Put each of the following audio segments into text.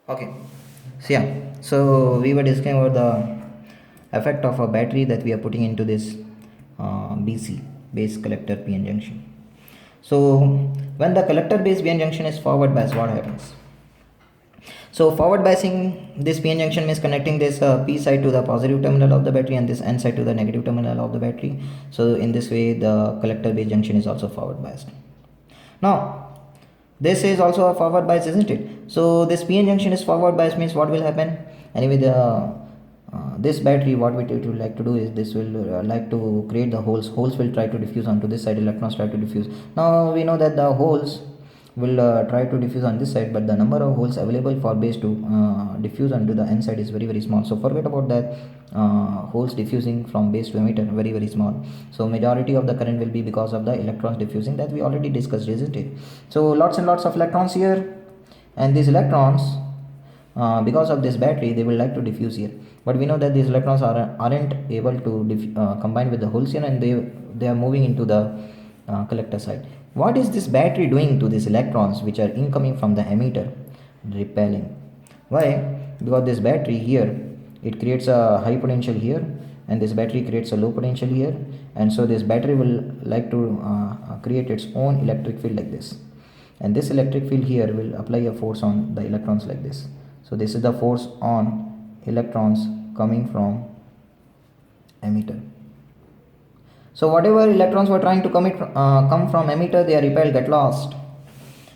Okay, so we were discussing about the effect of a battery that we are putting into this BC, base collector PN junction. So when the collector base PN junction is forward biased, what happens? So forward biasing this PN junction means connecting this P side to the positive terminal of the battery and this N side to the negative terminal of the battery. So in this way, the collector base junction is also forward biased. Now this is also a forward bias, isn't it? So this PN junction is forward bias means what will happen? Anyway, the this battery, what it will like to do is this will like to create the holes will try to diffuse onto this side, electrons try to diffuse. Now we know that the holes will try to diffuse on this side, but the number of holes available for base to diffuse onto the N side is very small. So forget about that. Holes diffusing from base to emitter very small. So majority of the current will be because of the electrons diffusing that we already discussed, isn't it? So lots and lots of electrons here, and these electrons because of this battery they will like to diffuse here, but we know that these electrons aren't able to combine with the holes here, and they are moving into the collector side. What is this battery doing to these electrons which are incoming from the emitter? Repelling. Why? Because this battery here, it creates a high potential here, and this battery creates a low potential here, and so this battery will like to create its own electric field like this, and this electric field here will apply a force on the electrons like this. So this is the force on electrons coming from emitter. So whatever electrons were trying to come from emitter, they are repelled, get lost.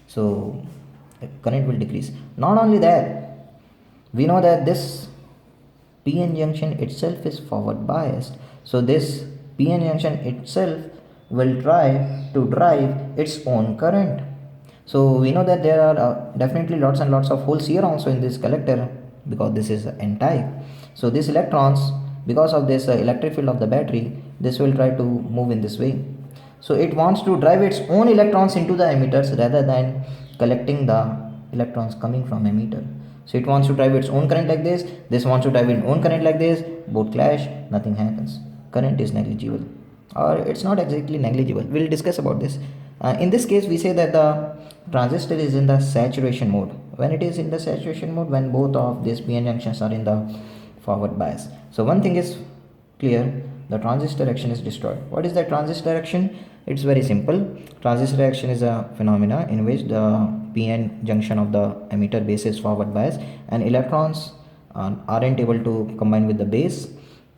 So the current will decrease. Not only that, we know that this PN junction itself is forward biased. So this PN junction itself will try to drive its own current. So we know that there are definitely lots and lots of holes here also in this collector, because this is N type. So these electrons, because of this electric field of the battery, this will try to move in this way. So it wants to drive its own electrons into the emitters rather than collecting the electrons coming from emitter. So it wants to drive its own current like this wants to drive its own current like this, both clash, nothing happens. Current is negligible, or it's not exactly negligible. We'll discuss about this. In this case, we say that the transistor is in the saturation mode. When it is in the saturation mode, when both of these PN junctions are in the forward bias. So one thing is clear, the transistor action is destroyed. What is the transistor action? It's very simple. Transistor action is a phenomena in which the PN junction of the emitter base is forward bias, and electrons aren't able to combine with the base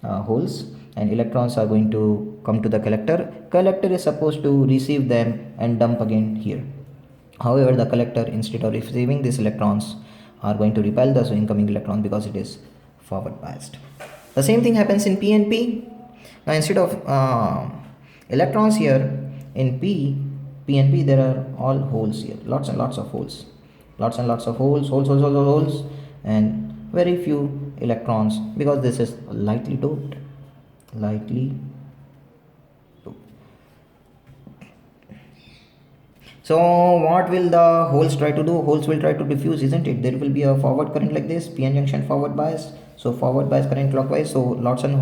holes, and electrons are going to come to the collector. Collector is supposed to receive them and dump again here. However, the collector, instead of receiving these electrons, are going to repel the incoming electron because it is forward biased. The same thing happens in PNP. Now instead of electrons here in PNP, there are all holes here, lots and lots of holes, holes, and very few electrons, because this is lightly doped. So what will the holes try to do? Holes will try to diffuse, isn't it? There will be a forward current like this, PN junction forward bias. So forward bias current clockwise. So lots and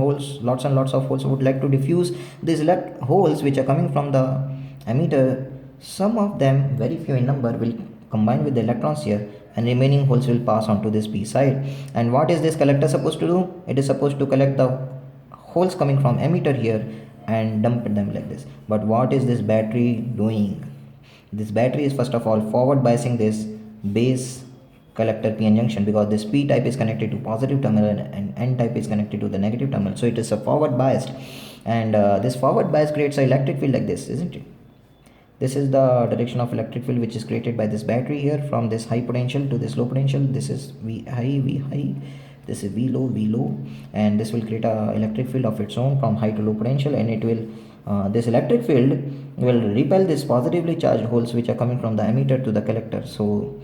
lots of holes would like to diffuse. These holes which are coming from the emitter, some of them, very few in number, will combine with the electrons here, and remaining holes will pass on to this P side. And what is this collector supposed to do? It is supposed to collect the holes coming from emitter here and dump them like this. But what is this battery doing? This battery is first of all forward biasing this base collector PN junction, because this P type is connected to positive terminal and N type is connected to the negative terminal. So it is a forward biased, and this forward bias creates an electric field like this, isn't it? This is the direction of electric field which is created by this battery here, from this high potential to this low potential. This is V high, this is V low, and this will create a electric field of its own from high to low potential, and it will this electric field will repel these positively charged holes which are coming from the emitter to the collector. So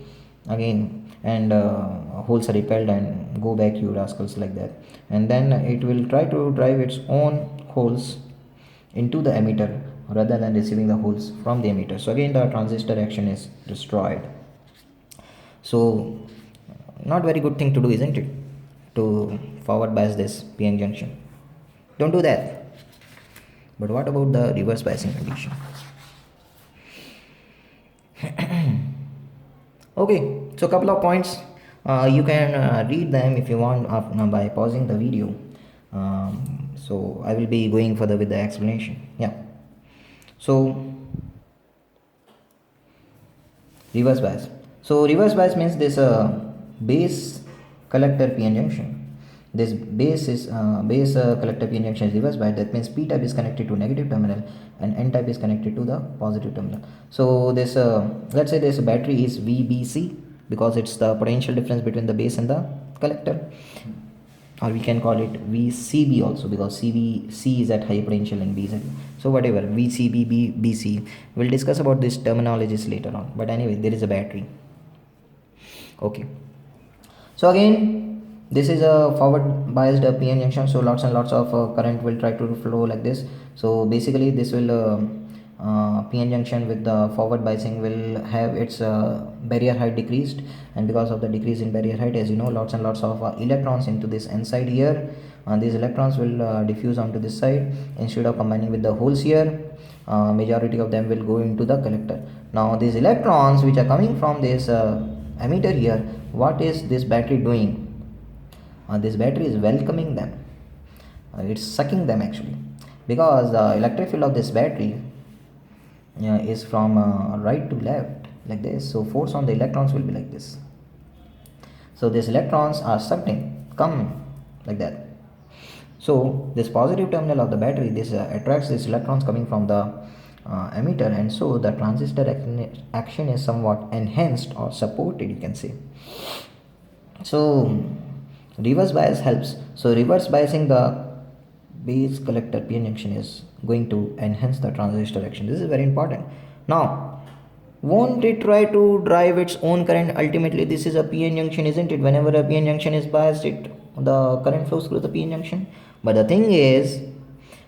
again, and holes are repelled and go back, you rascals, like that, and then it will try to drive its own holes into the emitter rather than receiving the holes from the emitter. So again, the transistor action is destroyed. So not very good thing to do, isn't it, to forward bias this PN junction? Don't do that. But what about the reverse biasing condition? Okay, so couple of points. You can read them if you want by pausing the video. So I will be going further with the explanation. Yeah. So reverse bias. So reverse bias means this base collector PN junction. This base collector PN junction is reverse bias. That means P type is connected to negative terminal and N type is connected to the positive terminal. So this let's say this battery is VBC because it's the potential difference between the base and the collector, or we can call it VCB also because C is at high potential and B is at, so whatever, VCB, BC. We'll discuss about these terminologies later on, but anyway, there is a battery. Okay, so again, this is a forward biased PN junction, so lots and lots of current will try to flow like this. So basically this will PN junction with the forward biasing will have its barrier height decreased, and because of the decrease in barrier height, as you know, lots and lots of electrons into this N side here, these electrons will diffuse onto this side instead of combining with the holes here. Majority of them will go into the collector. Now these electrons which are coming from this emitter here, what is this battery doing? This battery is welcoming them. It's sucking them actually, because the electric field of this battery is from right to left like this. So force on the electrons will be like this. So these electrons are sucked in, come like that. So this positive terminal of the battery, this attracts these electrons coming from the emitter, and so the transistor action is somewhat enhanced or supported, you can say. So reverse bias helps. So reverse biasing the base collector PN junction is going to enhance the transistor action. This is very important. Now, won't it try to drive its own current? Ultimately, this is a PN junction, isn't it? Whenever a PN junction is biased, the current flows through the PN junction. But the thing is,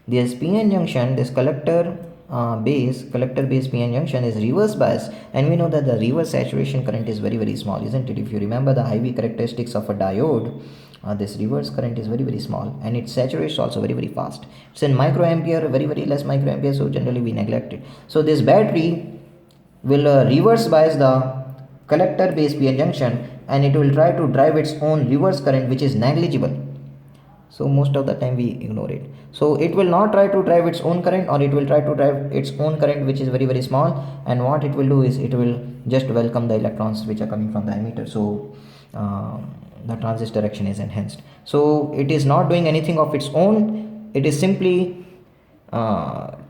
this PN junction, this collector base PN junction is reverse bias, and we know that the reverse saturation current is very small, isn't it? If you remember the IV characteristics of a diode, this reverse current is very small, and it saturates also very fast. It's in microampere, very less microampere, so generally we neglect it. So this battery will reverse bias the collector base PN junction, and it will try to drive its own reverse current, which is negligible. So most of the time we ignore it. So it will not try to drive its own current, or it will try to drive its own current which is very small, and what it will do is it will just welcome the electrons which are coming from the emitter. So the transistor action is enhanced. So it is not doing anything of its own, it is simply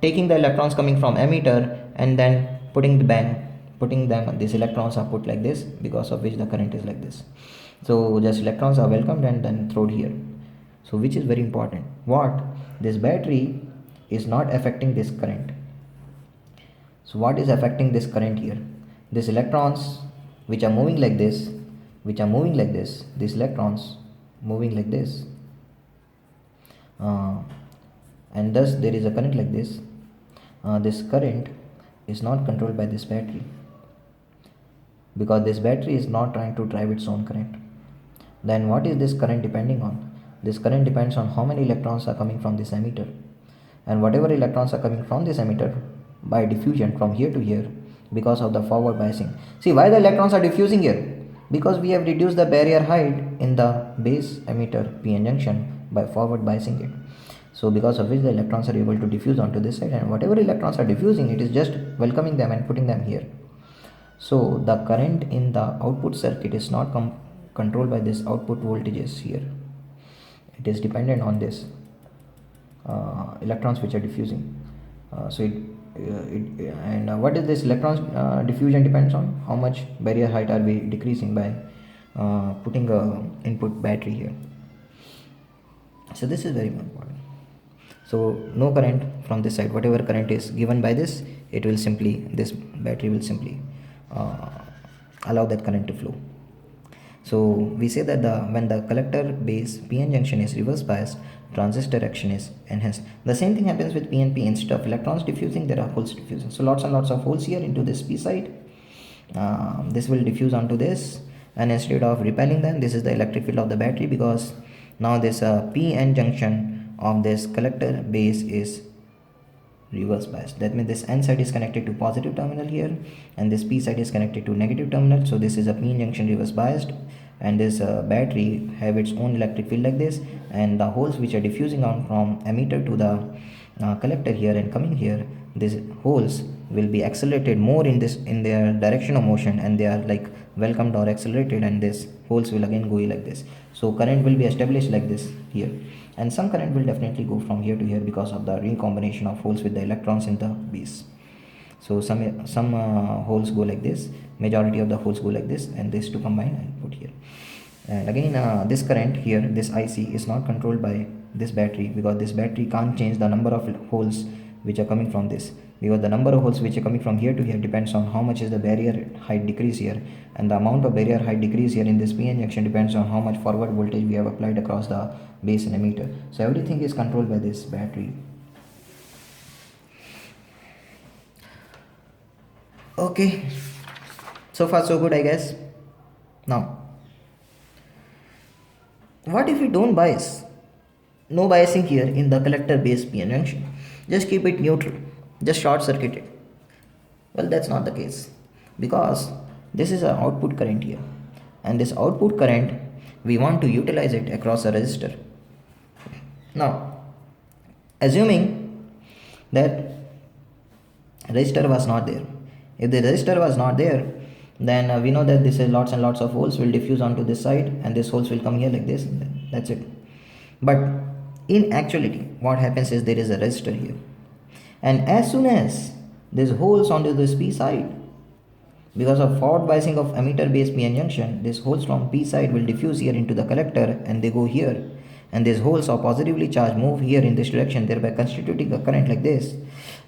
taking the electrons coming from emitter and then putting them, these electrons are put like this, because of which the current is like this. So just electrons are welcomed and then thrown here. So which is very important, what this battery is not affecting this current. So what is affecting this current here? These electrons which are moving like this, these electrons moving like this, and thus there is a current like this. This current is not controlled by this battery, because this battery is not trying to drive its own current. Then what is this current depending on? This current depends on how many electrons are coming from this emitter, and whatever electrons are coming from this emitter by diffusion from here to here, because of the forward biasing. See why the electrons are diffusing here? Because we have reduced the barrier height in the base emitter PN junction by forward biasing it. So because of which the electrons are able to diffuse onto this side, and whatever electrons are diffusing, it is just welcoming them and putting them here. So the current in the output circuit is not controlled by this output voltages here. It is dependent on this electrons which are diffusing. What is this electrons diffusion depends on? How much barrier height are we decreasing by putting a input battery here. So this is very important. So no current from this side, whatever current is given by this, this battery will simply allow that current to flow. So we say that when the collector base PN junction is reverse biased, transistor action is enhanced. The same thing happens with PNP. Instead of electrons diffusing, there are holes diffusing. So lots and lots of holes here into this P side. This will diffuse onto this, and instead of repelling them, this is the electric field of the battery, because now this PN junction of this collector base is reverse biased. That means this N side is connected to positive terminal here, and this P side is connected to negative terminal. So this is a PN junction reverse biased, and this battery have its own electric field like this, and the holes which are diffusing on from emitter to the collector here and coming here, these holes will be accelerated more in their direction of motion, and they are like welcomed or accelerated, and this holes will again go like this. So current will be established like this here, and some current will definitely go from here to here because of the recombination of holes with the electrons in the base. So some holes go like this, majority of the holes go like this, and this to combine and put here. And again this current here, this IC is not controlled by this battery, because this battery can't change the number of holes which are coming from this, because the number of holes which are coming from here to here depends on how much is the barrier height decrease here, and the amount of barrier height decrease here in this PN junction depends on how much forward voltage we have applied across the base and emitter. So everything is controlled by this battery. Okay, so far so good, I guess. Now what if we don't bias? No biasing here in the collector base PN junction. Just keep it neutral. Just short circuit it. Well, that's not the case, because this is an output current here, and this output current we want to utilize it across a resistor. Now, assuming that resistor was not there. If the resistor was not there, then we know that this is lots and lots of holes will diffuse onto this side, and these holes will come here like this, and that's it. But in actuality, what happens is there is a resistor here, and as soon as these holes onto this P side, because of forward biasing of emitter base PN junction, these holes from P side will diffuse here into the collector, and they go here, and these holes are positively charged move here in this direction, thereby constituting a current like this.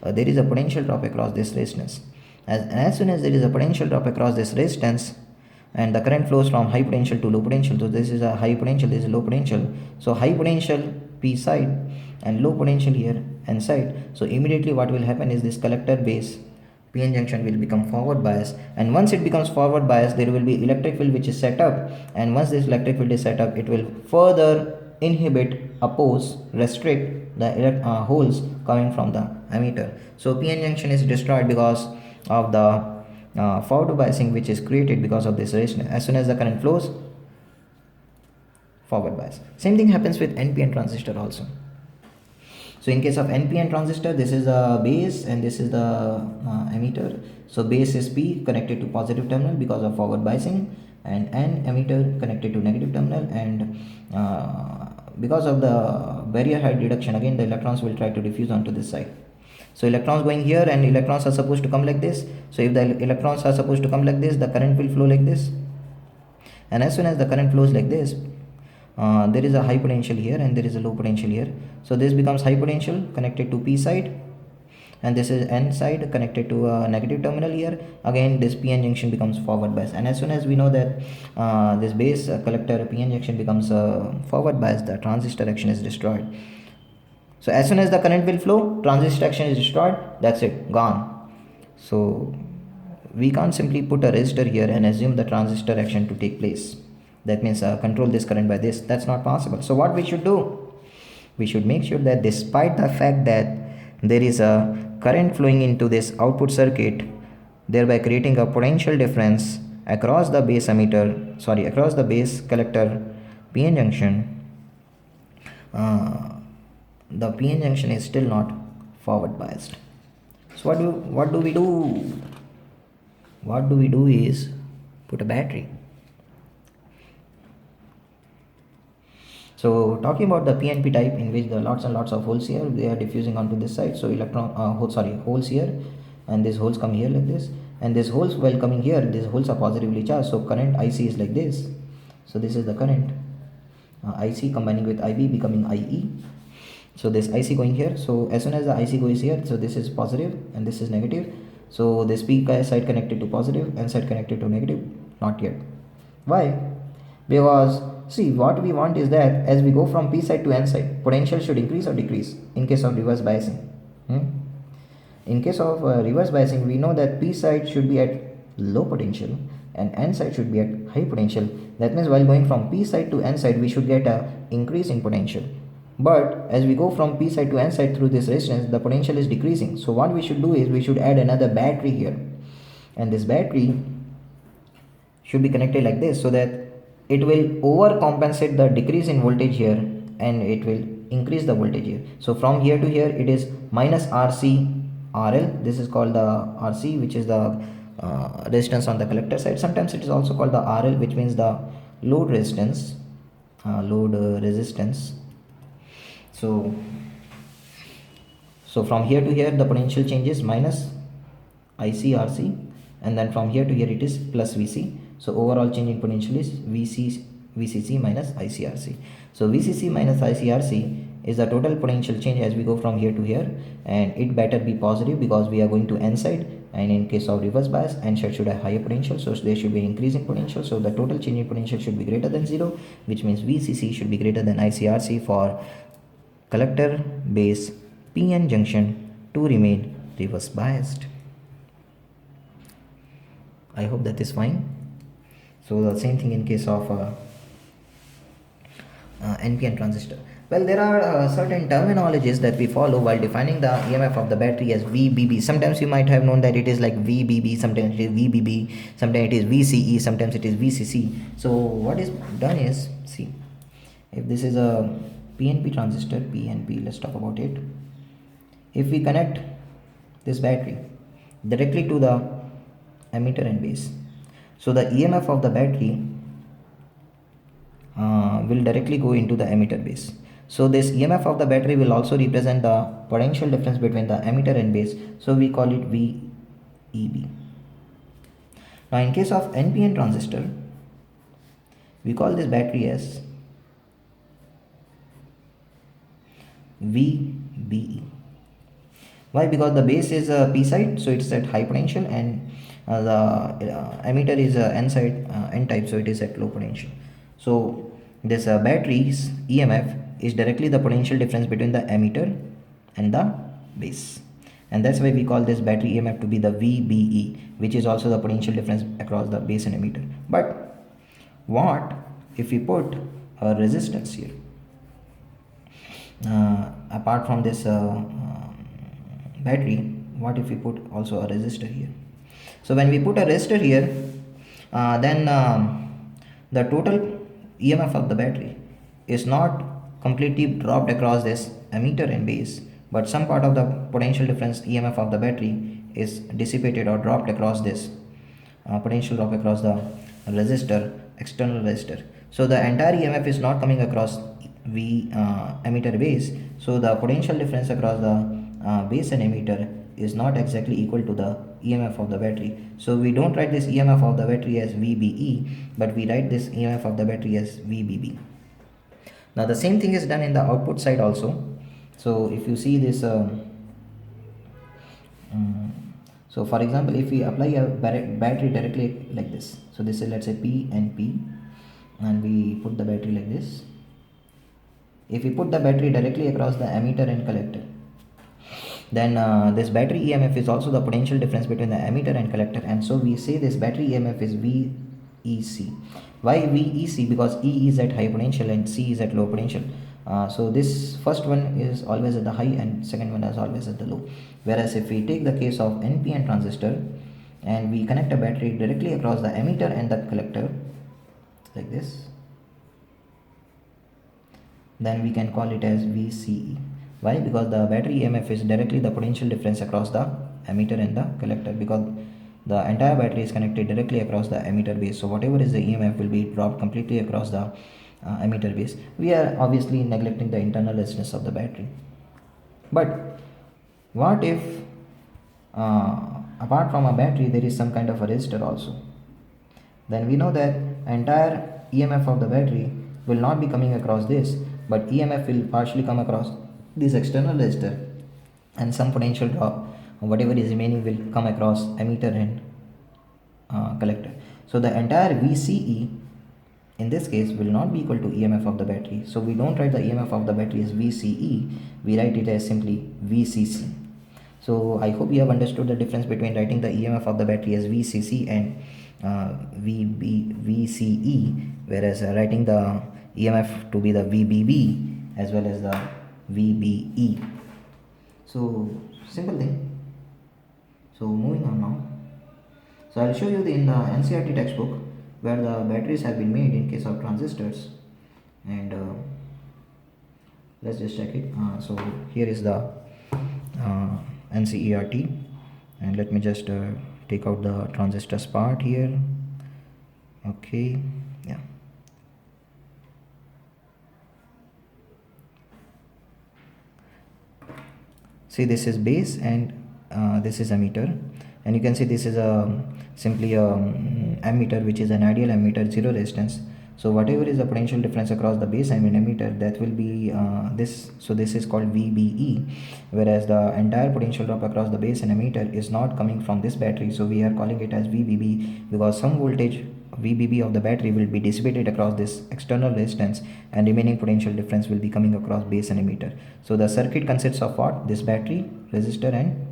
There is a potential drop across this resistance. As soon as there is a potential drop across this resistance, and the current flows from high potential to low potential, so this is a high potential, this is low potential, so high potential P side and low potential here N side, so immediately what will happen is this collector base PN junction will become forward bias, and once it becomes forward bias, there will be electric field which is set up, and once this electric field is set up, it will further inhibit, oppose, restrict the holes coming from the emitter. So PN junction is destroyed because of the forward biasing which is created because of this resistance. As soon as the current flows, forward bias. Same thing happens with NPN transistor also. So in case of NPN transistor, this is the base and this is the emitter. So base is P connected to positive terminal because of forward biasing, and N emitter connected to negative terminal, and because of the barrier height reduction, again the electrons will try to diffuse onto this side. So electrons going here, and electrons are supposed to come like this. So if the electrons are supposed to come like this, the current will flow like this, and as soon as the current flows like this, there is a high potential here and there is a low potential here. So this becomes high potential connected to P side, and this is N side connected to a negative terminal here. Again this PN junction becomes forward bias, and as soon as we know that this base collector PN junction becomes forward bias, the transistor action is destroyed. So as soon as the current will flow, transistor action is destroyed, that's it, gone. So we can't simply put a resistor here and assume the transistor action to take place. That means control this current by this. That's not possible. So what we should do? We should make sure that despite the fact that there is a current flowing into this output circuit, thereby creating a potential difference across the base across the base collector PN junction, the PN junction is still not forward biased. So what do we do? What do we do is put a battery. So talking about the PNP type, in which the lots and lots of holes here, they are diffusing onto this side. So holes here, and these holes come here like this, and these holes while coming here, these holes are positively charged. So current IC is like this. So this is the current IC combining with IB becoming IE. So this IC going here. So as soon as the IC goes here, so this is positive and this is negative. So this P side connected to positive, N side connected to negative. Not yet. Why? Because see, what we want is that as we go from P side to N side, potential should increase or decrease in case of reverse biasing. In case of reverse biasing, we know that P side should be at low potential and N side should be at high potential. That means while going from P side to N side, we should get a increase in potential. But as we go from P side to N side through this resistance, the potential is decreasing. So what we should do is we should add another battery here, and this battery should be connected like this, so that it will overcompensate the decrease in voltage here and it will increase the voltage here. So from here to here it is minus RC RL. This is called the RC, which is the resistance on the collector side. Sometimes it is also called the RL, which means the load resistance. So from here to here the potential changes minus ICRC, and then from here to here it is plus VC. So overall change in potential is VCC minus ICRC. So VCC minus ICRC is the total potential change as we go from here to here, and it better be positive because we are going to N side, and in case of reverse bias, N side should have higher potential, so there should be increase in potential. So the total change in potential should be greater than 0, which means VCC should be greater than ICRC for collector base PN junction to remain reverse biased. I hope that is fine. So the same thing in case of Npn transistor. Well, there are certain terminologies that we follow while defining the EMF of the battery as VBB. Sometimes you might have known that it is like VBB, sometimes it is VBB, sometimes it is VCE, sometimes it is VCC. So what is done is, see, if this is a PNP transistor, PNP, let's talk about it. If we connect this battery directly to the emitter and base, so the EMF of the battery will directly go into the emitter base. So this EMF of the battery will also represent the potential difference between the emitter and base, so we call it VEB. Now in case of NPN transistor, we call this battery as VBE. Why? Because the base is P side, so it's at high potential, and the emitter is N side, N type, so it is at low potential. So this battery's EMF is directly the potential difference between the emitter and the base, and that's why we call this battery EMF to be the VBE, which is also the potential difference across the base and emitter. But what if we put a resistance here apart from this battery? What if we put also a resistor here? So when we put a resistor here, then the total EMF of the battery is not completely dropped across this emitter and base, but some part of the potential difference EMF of the battery is dissipated or dropped across this potential drop across the resistor, external resistor. So the entire EMF is not coming across emitter base, so the potential difference across the base and emitter is not exactly equal to the EMF of the battery. So we don't write this EMF of the battery as VBE, but we write this EMF of the battery as VBB. Now the same thing is done in the output side also. So if you see this, so for example, if we apply a battery directly like this, so this is, let's say, P and P, and we put the battery like this. If we put the battery directly across the emitter and collector, then this battery EMF is also the potential difference between the emitter and collector, and so we say this battery EMF is VEC. Why VEC? Because E is at high potential and C is at low potential. So this first one is always at the high and second one is always at the low. Whereas if we take the case of NPN transistor and we connect a battery directly across the emitter and the collector like this, then we can call it as VCE. Why? Because the battery EMF is directly the potential difference across the emitter and the collector, because the entire battery is connected directly across the emitter base. So whatever is the EMF will be dropped completely across the emitter base. We are obviously neglecting the internal resistance of the battery. But what if apart from a battery there is some kind of a resistor also? Then we know that entire EMF of the battery will not be coming across this, but EMF will partially come across this external resistor, and some potential drop, whatever is remaining, will come across emitter and collector. So the entire VCE in this case will not be equal to EMF of the battery. So we don't write the EMF of the battery as VCE, we write it as simply VCC. So I hope you have understood the difference between writing the EMF of the battery as VCC and VCE, whereas writing the EMF to be the VBB as well as the VBE. So simple thing. So moving on now. So I'll show you in the NCERT textbook where the batteries have been made in case of transistors. And let's just check it. So here is the NCERT, and let me just take out the transistors part here. Okay, yeah. See, this is base and this is emitter, and you can see this is a simply a emitter, which is an ideal emitter, zero resistance. So whatever is the potential difference across the base and emitter, that will be this. So this is called VBE, whereas the entire potential drop across the base and emitter is not coming from this battery, so we are calling it as VBB, because some voltage VBB of the battery will be dissipated across this external resistance, and remaining potential difference will be coming across base and emitter. So the circuit consists of what? This battery, resistor, and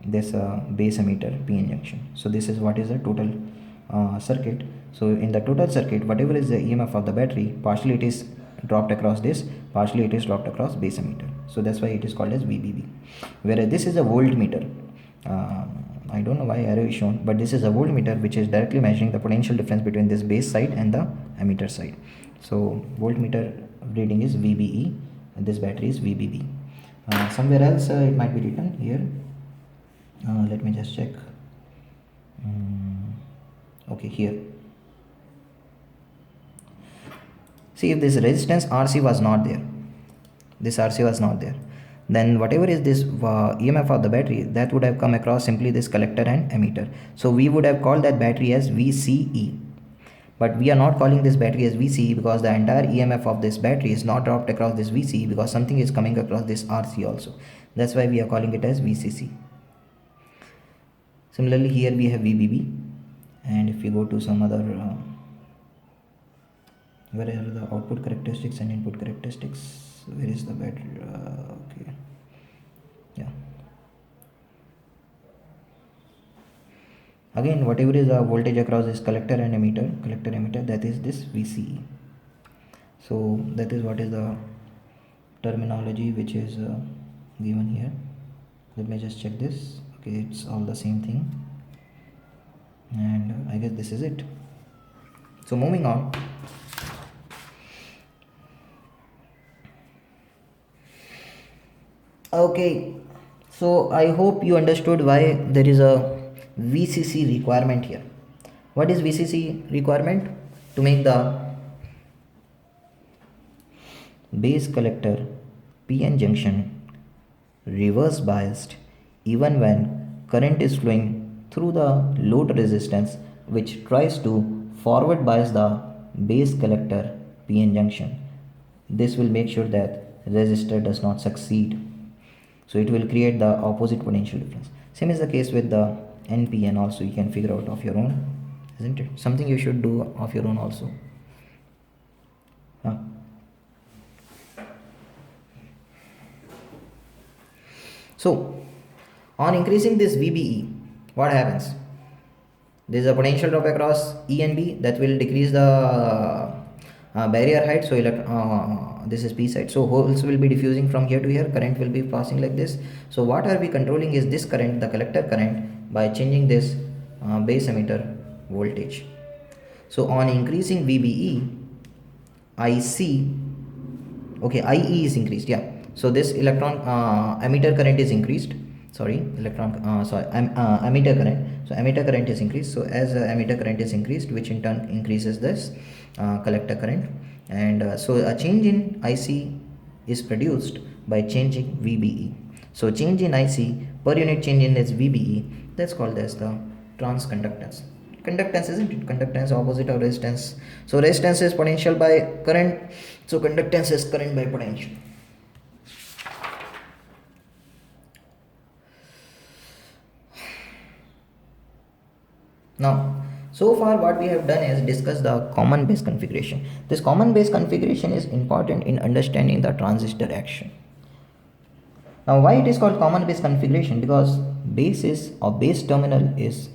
this base emitter PN junction. So this is what is the total circuit. So in the total circuit, whatever is the EMF of the battery, partially it is dropped across this, partially it is dropped across base emitter. So that's why it is called as VBB. Whereas this is a voltmeter. I don't know why arrow is shown, but this is a voltmeter which is directly measuring the potential difference between this base side and the emitter side. So voltmeter reading is VBE and this battery is VBB. Somewhere else it might be written here. Let me just check. Okay, here. See, if this resistance RC was not there, this RC was not there, then whatever is this EMF of the battery, that would have come across simply this collector and emitter. So we would have called that battery as VCE. But we are not calling this battery as VCE because the entire EMF of this battery is not dropped across this VCE, because something is coming across this RC also. That's why we are calling it as VCC. Similarly, here we have VBB, and if we go to some other where are the output characteristics and input characteristics, where is the battery? Okay, yeah. Again, whatever is the voltage across this collector and emitter, that is this VCE. So that is what is the terminology which is given here. Let me just check this. Okay, it's all the same thing, and I guess this is it. So moving on. Okay, so I hope you understood why there is a VCC requirement here. What is VCC requirement? To make the base collector PN junction reverse biased even when current is flowing through the load resistance, which tries to forward bias the base collector PN junction. This will make sure that resistor does not succeed. So it will create the opposite potential difference. Same is the case with the NPN also. You can figure out of your own, isn't it? Something you should do of your own also. Huh? So on increasing this VBE, what happens? There is a potential drop across E and B that will decrease the barrier height. So this is P side, so holes will be diffusing from here to here, current will be passing like this. So what are we controlling is this current, the collector current, by changing this base emitter voltage. So on increasing VBE, IC, okay, IE is increased, yeah. So this electron emitter current is increased, emitter current. So emitter current is increased. So as emitter current is increased, which in turn increases this collector current, and so a change in IC is produced by changing VBE. So change in IC per unit change in this VBE, that's called as the transconductance. Conductance, isn't it? Conductance opposite of resistance. So resistance is potential by current, so conductance is current by potential. Now, so far what we have done is discuss the common base configuration. This common base configuration is important in understanding the transistor action. Now, why it is called common base configuration? Because base terminal is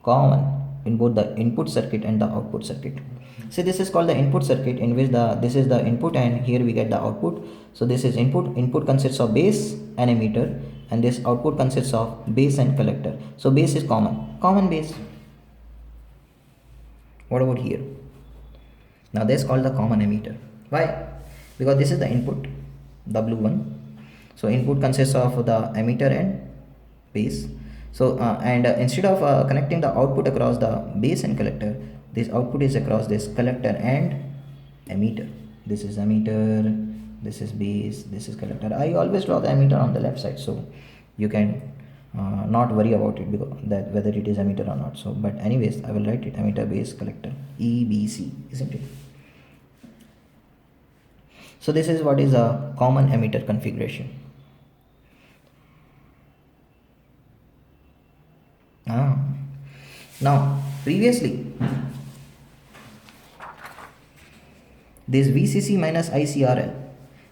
common in both the input circuit and the output circuit. So this is called the input circuit, in which this is the input and here we get the output. So this is input. Input consists of base and emitter, and this output consists of base and collector. So base is common base. What about here? Now this is called the common emitter. Why? Because this is the input, the blue one. So input consists of the emitter and base. So instead of connecting the output across the base and collector, this output is across this collector and emitter. This is emitter, this is base, this is collector. I always draw the emitter on the left side, so you can not worry about it, because that whether it is emitter or not. So but anyways, I will write it emitter, base, collector, EBC, isn't it? So this is what is a common emitter configuration. Now previously this VCC minus ICRL,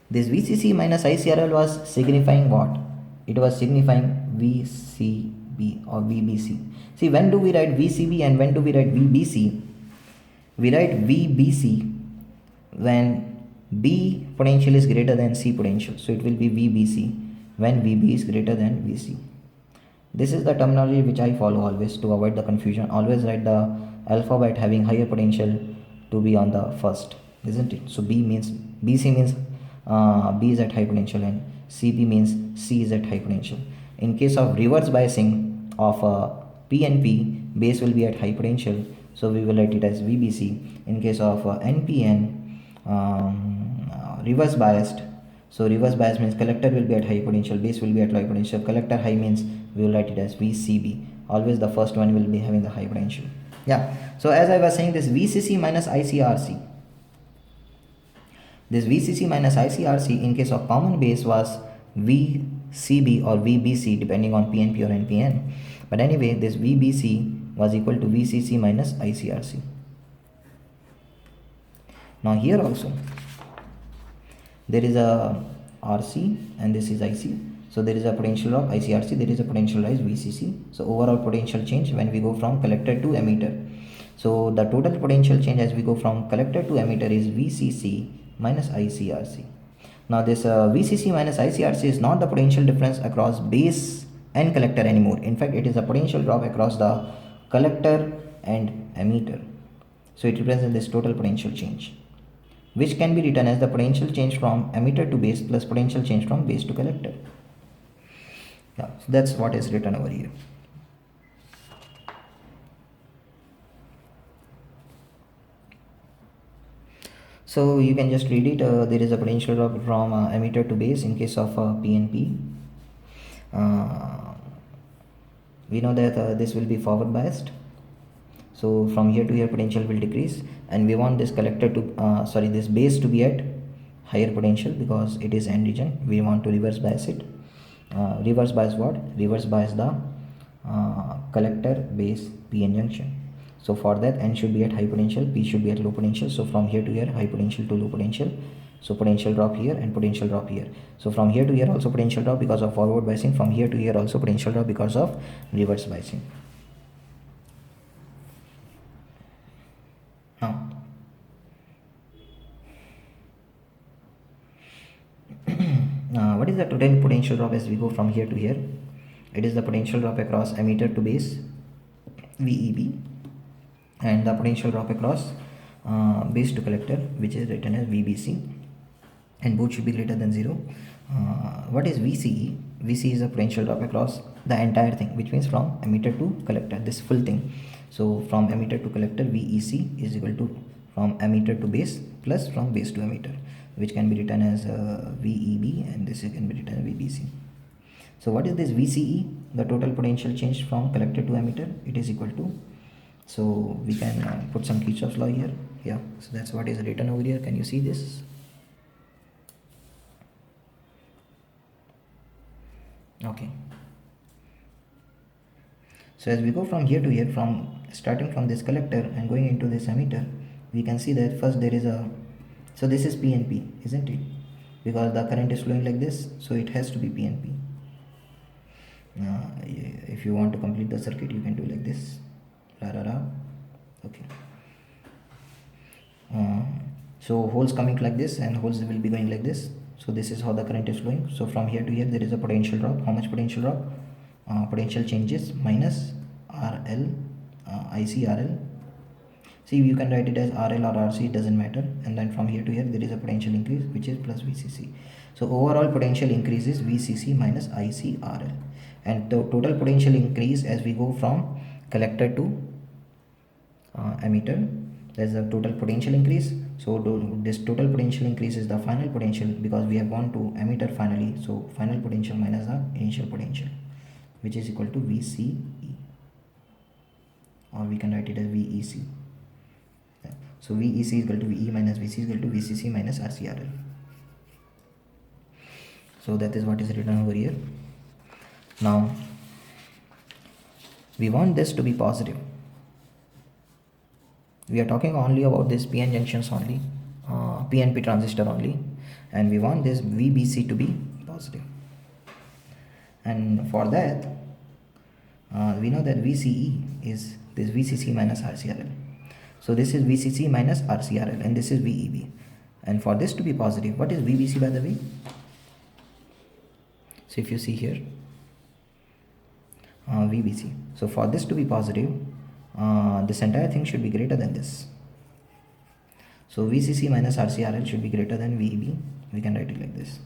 this VCC minus ICRL was signifying what? It was signifying VCB or VBC. See, when do we write VCB and when do we write VBC? We write VBC when B potential is greater than C potential, so it will be VBC when VB is greater than VC. This is the terminology which I follow always to avoid the confusion. Always write the alphabet having higher potential to be on the first, isn't it? So B means BC means B is at high potential, and CB means C is at high potential. In case of reverse biasing of PNP, base will be at high potential, so we will write it as VBC. In case of NPN reverse biased, so reverse bias means collector will be at high potential, base will be at low potential. Collector high means we will write it as VCB. Always the first one will be having the high potential. Yeah. So as I was saying, this VCC minus ICRC, this VCC minus ICRC in case of common base was VCB or VBC depending on PNP or NPN. But anyway, this VBC was equal to VCC minus ICRC. Now here also there is a RC and this is IC. So there is a potential of ICRC, there is a potential rise VCC. So overall potential change when we go from collector to emitter. So the total potential change as we go from collector to emitter is VCC minus ICRC. Now this VCC minus ICRC is not the potential difference across base and collector anymore. In fact, it is a potential drop across the collector and emitter. So it represents this total potential change, which can be written as the potential change from emitter to base plus potential change from base to collector. Yeah, so that's what is written over here. So you can just read it. There is a potential drop from emitter to base in case of PNP. We know that this will be forward biased. So from here to here potential will decrease, and we want this collector to this base to be at higher potential because it is N region. We want to reverse bias it. Reverse bias what? Reverse bias the collector base PN junction. So for that, N should be at high potential, P should be at low potential. So from here to here, high potential to low potential. So potential drop here and potential drop here. So from here to here also potential drop because of forward biasing. From here to here also potential drop because of reverse biasing. Now what is the total potential drop as we go from here to here? It is the potential drop across emitter to base VEB, and the potential drop across base to collector, which is written as VBC, and both should be greater than 0. What is VCE? VCE is a potential drop across the entire thing, which means from emitter to collector, this full thing. So from emitter to collector, VEC is equal to from emitter to base plus from base to emitter, which can be written as VEB, and this can be written as VBC. So what is this VCE? The total potential change from collector to emitter. It is equal to, so we can put some Kirchhoff's law here. Yeah, so that's what is written over here. Can you see this? Okay. So as we go from here to here, from starting from this collector and going into this emitter, we can see that first there is a, so this is PNP, isn't it? Because the current is flowing like this, so it has to be PNP. If you want to complete the circuit, you can do like this. Okay. So holes coming like this and holes will be going like this. So this is how the current is flowing. So from here to here there is a potential drop. How much potential drop? Potential changes minus RL, ICRL. See, you can write it as RL or RC, it doesn't matter, and then from here to here there is a potential increase which is plus VCC. So overall potential increase is VCC minus ICRL, and the total potential increase as we go from collector to emitter, there's a total potential increase. So this total potential increase is the final potential because we have gone to emitter finally. So final potential minus the initial potential, which is equal to VCE, or we can write it as VEC. So VEC is equal to VE minus VC is equal to VCC minus RCRL. So that is what is written over here. Now we want this to be positive. We are talking only about this PN junctions only, PNP transistor only, and we want this VBC to be positive. And for that, we know that VCE is this VCC minus RCRL. So this is VCC minus RCRL, and this is VEB. And for this to be positive, what is VBC by the way? So if you see here, VBC. So for this to be positive, this entire thing should be greater than this. So VCC minus RCRL should be greater than VEB. We can write it like this.